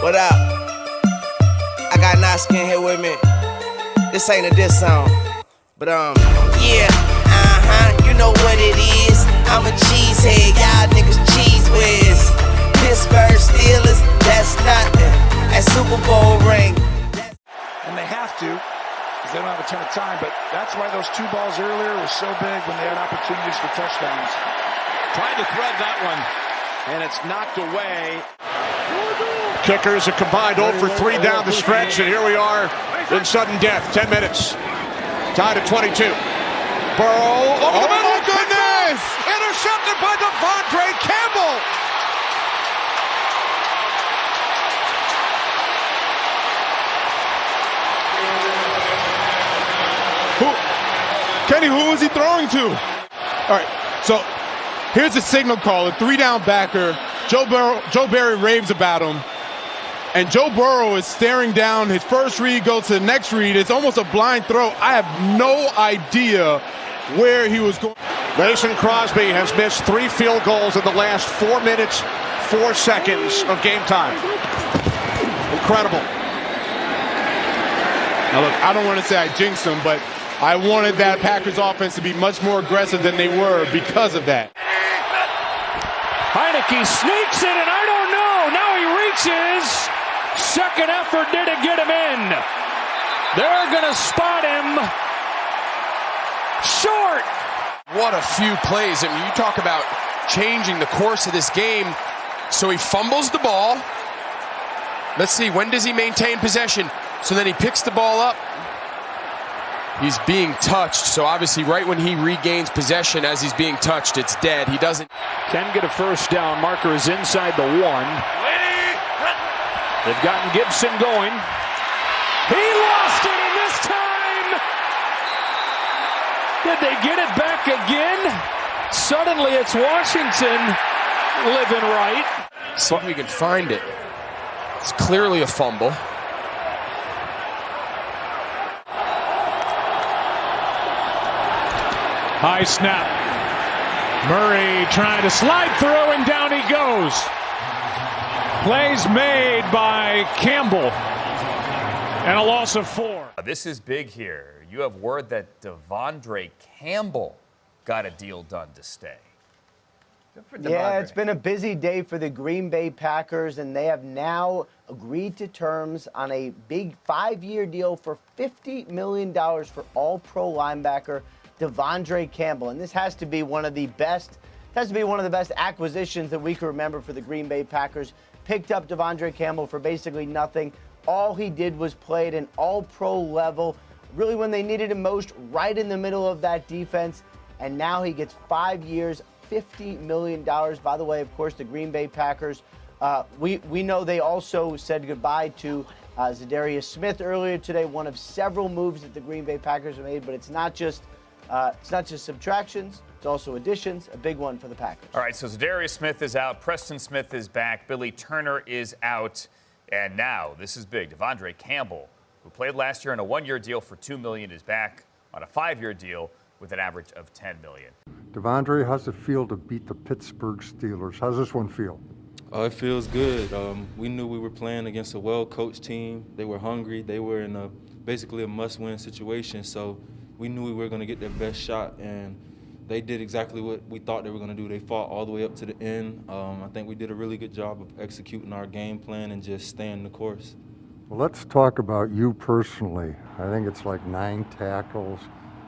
What up? I got Noskin here with me. This ain't a diss song, but yeah, you know what it is. I'm a cheesehead, y'all niggas cheese whiz. Pittsburgh Steelers, that's nothing. That Super Bowl ring. And they have to, because they don't have a ton of time, but that's why those 2 balls earlier were so big when they had opportunities for touchdowns. Trying to thread that one, and it's knocked away. Kickers are combined 0 for 3 down the stretch, and here we are in sudden death. 10 minutes. Tied at 22. Burrow. Oh my goodness! Intercepted by Devondre Campbell. Kenny, who was he throwing to? All right, so here's the signal call, a 3-down backer. Joe Barry raves about him. And Joe Burrow is staring down. His first read goes to the next read. It's almost a blind throw. I have no idea where he was going. Mason Crosby has missed 3 field goals in the last 4 minutes, 4 seconds of game time. Incredible. Now look, I don't want to say I jinxed him, but I wanted that Packers offense to be much more aggressive than they were because of that. Heineke sneaks it, and I don't know. Now he reaches. Second effort didn't get him in. They're going to spot him short. What a few plays. I mean, you talk about changing the course of this game. So he fumbles the ball. Let's see, when does he maintain possession? So then he picks the ball up. He's being touched. So obviously right when he regains possession as he's being touched, it's dead. He doesn't. Can get a first down. Marker is inside the 1. They've gotten Gibson going. He lost it, and this time, did they get it back again? Suddenly it's Washington living right. See if we can find it. It's clearly a fumble. High snap. Murray trying to slide through, and down he goes. Plays made by Campbell. And a loss of 4. This is big here. You have word that Devondre Campbell got a deal done to stay. Yeah, it's been a busy day for the Green Bay Packers, and they have now agreed to terms on a big 5-year deal for $50 million for all-pro linebacker Devondre Campbell. And this has to be one of the best acquisitions that we can remember for the Green Bay Packers. Picked up Devondre Campbell for basically nothing. All he did was play at an all-pro level, really when they needed him most, right in the middle of that defense. And now he gets 5 years, $50 million. By the way, of course, the Green Bay Packers, we know they also said goodbye to Zadarius Smith earlier today, one of several moves that the Green Bay Packers have made, but it's not just subtractions, it's also additions, a big one for the Packers. All right, so Zadarius Smith is out, Preston Smith is back, Billy Turner is out, and now, this is big, Devondre Campbell, who played last year on a 1-year deal for $2 million, is back on a 5-year deal with an average of $10 million. Devondre, how's it feel to beat the Pittsburgh Steelers? How's this one feel? It feels good. We knew we were playing against a well-coached team. They were hungry. They were in basically a must-win situation, so we knew we were going to get their best shot, and they did exactly what we thought they were going to do. They fought all the way up to the end. I think we did a really good job of executing our game plan and just staying the course. Well, let's talk about you personally. I think it's like 9 tackles,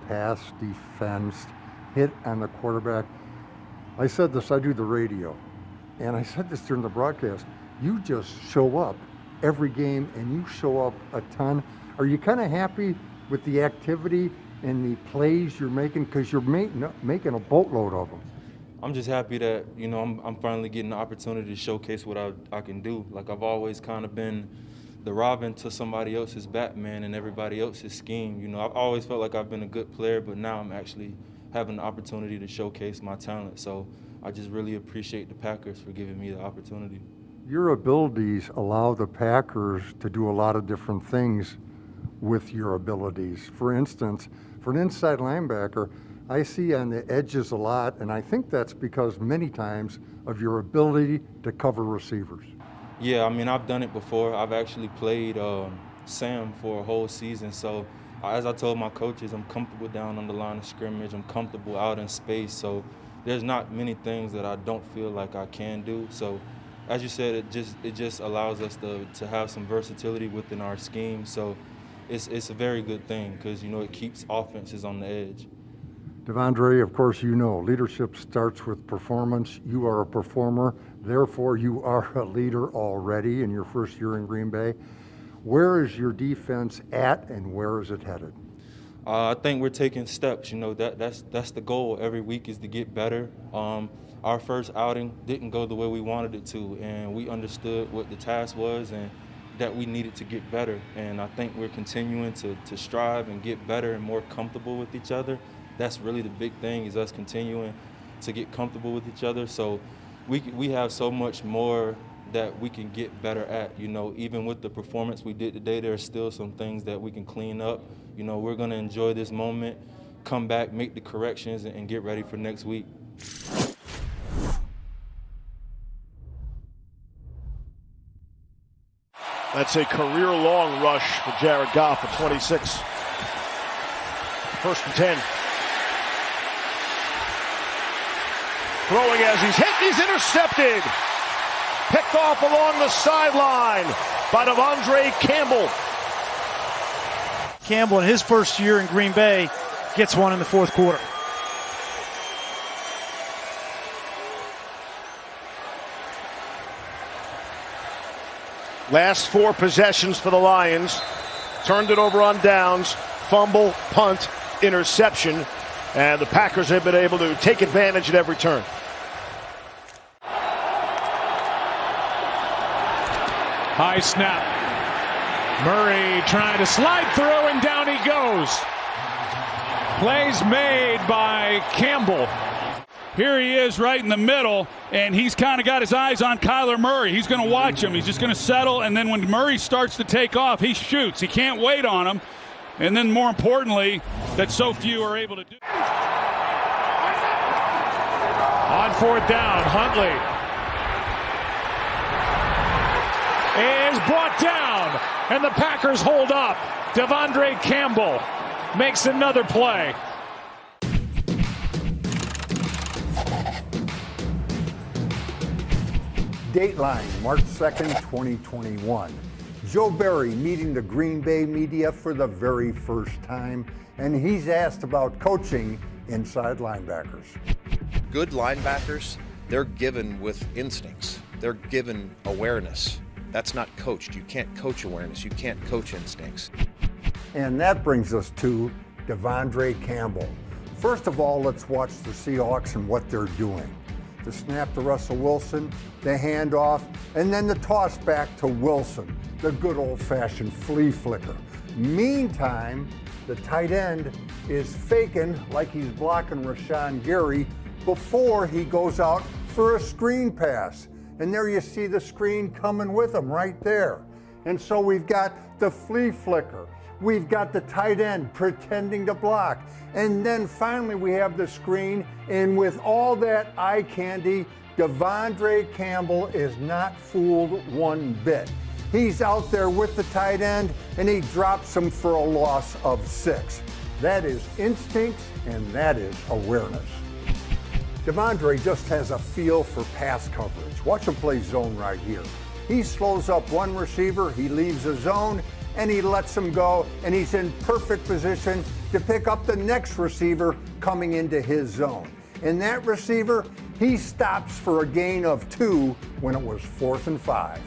pass defense, hit on the quarterback. I said this, I do the radio, and I said this during the broadcast. You just show up every game, and you show up a ton. Are you kind of happy with the activity and the plays you're making, because you're making a boatload of them? I'm just happy that, I'm finally getting the opportunity to showcase what I can do. Like, I've always kind of been the Robin to somebody else's Batman and everybody else's scheme. I've always felt like I've been a good player, but now I'm actually having the opportunity to showcase my talent. So I just really appreciate the Packers for giving me the opportunity. Your abilities allow the Packers to do a lot of different things with your abilities. For instance, for an inside linebacker, I see on the edges a lot, and I think that's because many times of your ability to cover receivers. Yeah, I mean, I've done it before. I've actually played Sam for a whole season. So as I told my coaches, I'm comfortable down on the line of scrimmage. I'm comfortable out in space. So there's not many things that I don't feel like I can do. So as you said, it just allows us to have some versatility within our scheme. So it's a very good thing because, you know, it keeps offenses on the edge. Devondre, of course, you know, leadership starts with performance. You are a performer, therefore you are a leader already in your first year in Green Bay. Where is your defense at and where is it headed? I think we're taking steps. You know, that's the goal every week is to get better. Our first outing didn't go the way we wanted it to, and we understood what the task was and that we needed to get better. And I think we're continuing to strive and get better and more comfortable with each other. That's really the big thing, is us continuing to get comfortable with each other. So we have so much more that we can get better at. You know, even with the performance we did today, there are still some things that we can clean up. You know, we're going to enjoy this moment, come back, make the corrections, and get ready for next week. That's a career-long rush for Jared Goff at 26. First and 10. Throwing as he's hit, he's intercepted. Picked off along the sideline by Devondre Campbell. Campbell, in his first year in Green Bay, gets one in the fourth quarter. Last 4 possessions for the Lions. Turned it over on downs. Fumble, punt, interception. And the Packers have been able to take advantage at every turn. High snap. Murray trying to slide through, and down he goes. Plays made by Campbell. Here he is right in the middle, and he's kind of got his eyes on Kyler Murray. He's going to watch him. He's just going to settle, and then when Murray starts to take off, he shoots. He can't wait on him. And then more importantly, that so few are able to do. On fourth down, Huntley is brought down, and the Packers hold up. Devondre Campbell makes another play. Dateline, March 2nd, 2021. Joe Barry meeting the Green Bay media for the very first time, and he's asked about coaching inside linebackers. Good linebackers, they're given with instincts. They're given awareness. That's not coached. You can't coach awareness. You can't coach instincts. And that brings us to Devondre Campbell. First of all, let's watch the Seahawks and what they're doing. The snap to Russell Wilson, the handoff, and then the toss back to Wilson, the good old-fashioned flea flicker. Meantime, the tight end is faking like he's blocking Rashawn Gary before he goes out for a screen pass. And there you see the screen coming with him right there. And so we've got the flea flicker. We've got the tight end pretending to block. And then finally we have the screen, and with all that eye candy, Devondre Campbell is not fooled one bit. He's out there with the tight end, and he drops him for a loss of 6. That is instincts, and that is awareness. Devondre just has a feel for pass coverage. Watch him play zone right here. He slows up one receiver, he leaves the zone, and he lets him go, and he's in perfect position to pick up the next receiver coming into his zone. And that receiver, he stops for a gain of 2 when it was 4th and 5.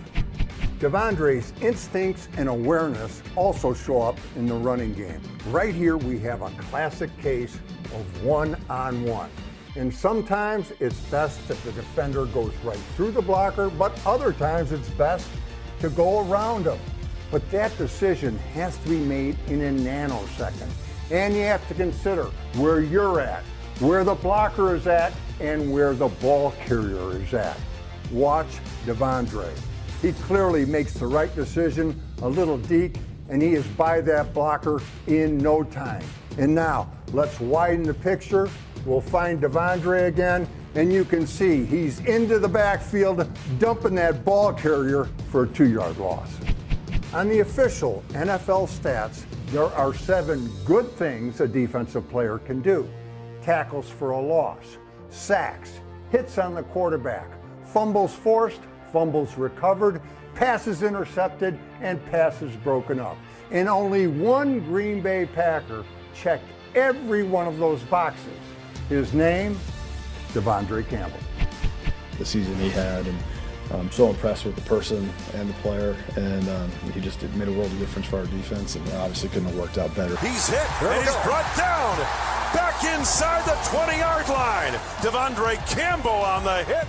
Devondre's instincts and awareness also show up in the running game. Right here we have a classic case of one-on-one. And sometimes it's best if the defender goes right through the blocker, but other times it's best to go around him. But that decision has to be made in a nanosecond. And you have to consider where you're at, where the blocker is at, and where the ball carrier is at. Watch Devondre. He clearly makes the right decision, a little deke, and he is by that blocker in no time. And now, let's widen the picture. We'll find Devondre again, And you can see he's into the backfield, dumping that ball carrier for a 2-yard loss. On the official NFL stats, there are 7 good things a defensive player can do. Tackles for a loss, sacks, hits on the quarterback, fumbles forced, fumbles recovered, passes intercepted, and passes broken up. And only one Green Bay Packer checked every one of those boxes. His name, Devondre Campbell. The season he had, and I'm so impressed with the person and the player, and he just made a world of difference for our defense, and obviously couldn't have worked out better. He's hit, and he's brought down back inside the 20-yard line. Devondre Campbell on the hit.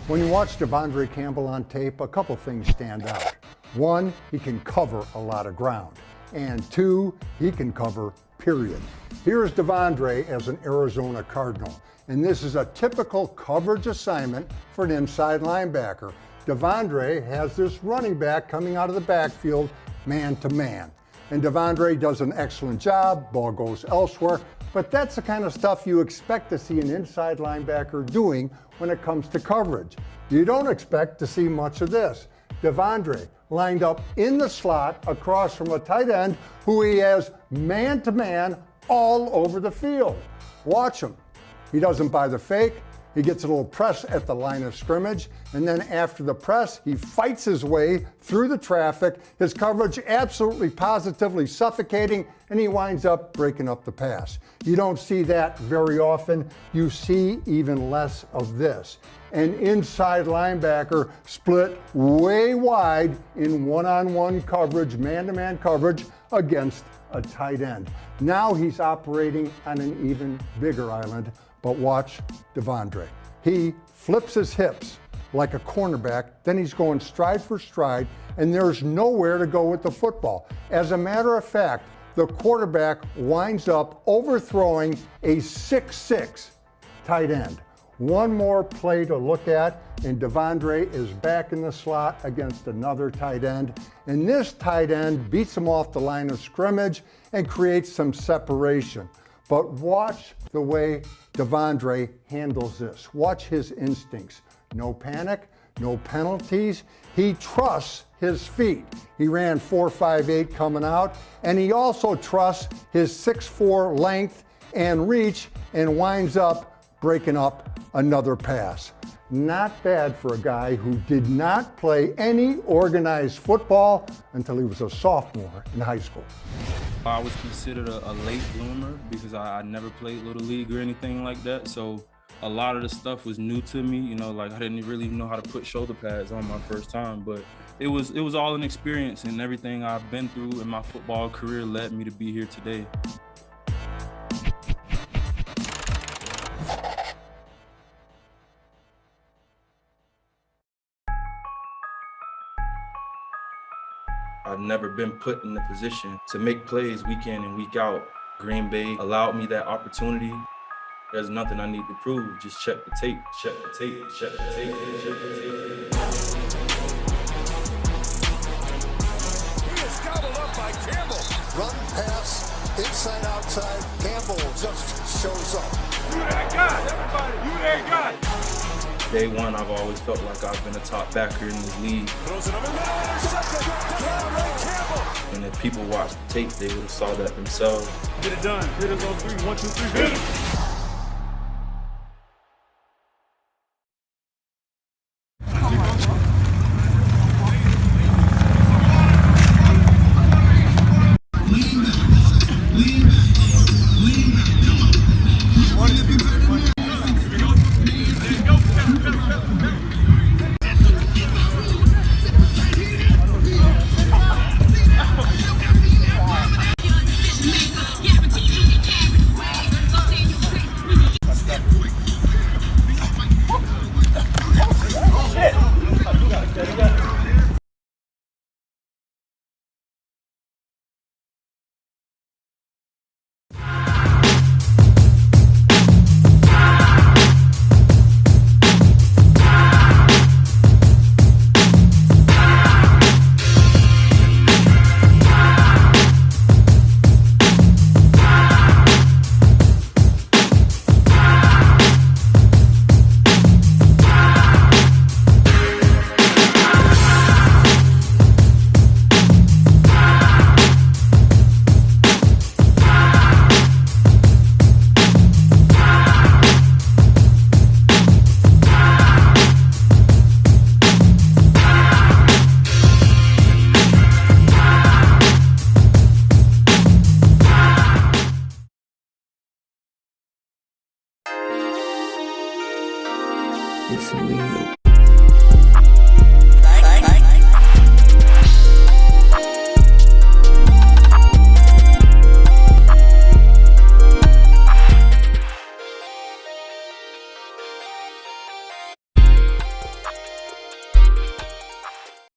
When you watch Devondre Campbell on tape, a couple things stand out. 1, he can cover a lot of ground. And 2, he can cover, period. Here's Devondre as an Arizona Cardinal. And this is a typical coverage assignment for an inside linebacker. Devondre has this running back coming out of the backfield, man to man. And Devondre does an excellent job, ball goes elsewhere, but that's the kind of stuff you expect to see an inside linebacker doing when it comes to coverage. You don't expect to see much of this. Devondre lined up in the slot across from a tight end who he has man-to-man all over the field. Watch him. He doesn't buy the fake. He gets a little press at the line of scrimmage, and then after the press, he fights his way through the traffic, his coverage absolutely positively suffocating, and he winds up breaking up the pass. You don't see that very often. You see even less of this. An inside linebacker split way wide in one-on-one coverage, man-to-man coverage against a tight end. Now he's operating on an even bigger island. But watch Devondre. He flips his hips like a cornerback, then he's going stride for stride, and there's nowhere to go with the football. As a matter of fact, the quarterback winds up overthrowing a 6'6" tight end. One more play to look at, and Devondre is back in the slot against another tight end. And this tight end beats him off the line of scrimmage and creates some separation. But watch the way Devondre handles this. Watch his instincts. No panic, no penalties. He trusts his feet. He ran 4.58 coming out, and he also trusts his 6'4" length and reach, and winds up breaking up another pass. Not bad for a guy who did not play any organized football until he was a sophomore in high school. I was considered a late bloomer because I never played Little League or anything like that. So a lot of the stuff was new to me. You know, like I didn't really know how to put shoulder pads on my first time, but it was all an experience, and everything I've been through in my football career led me to be here today. I've never been put in the position to make plays week in and week out. Green Bay allowed me that opportunity. There's nothing I need to prove. Just check the tape, check the tape, check the tape, check the tape. He is gobbled up by Campbell. Run, pass, inside, outside. Campbell just shows up. You that guy, everybody. You that guy. Day one, I've always felt like I've been a top backer in this league. Throws it over the middle, intercepted. Devondre Campbell. And if people watched the tape, they would have saw that themselves. Get it done. Hit it on 3. 1, 2, 3. Hit it. Lean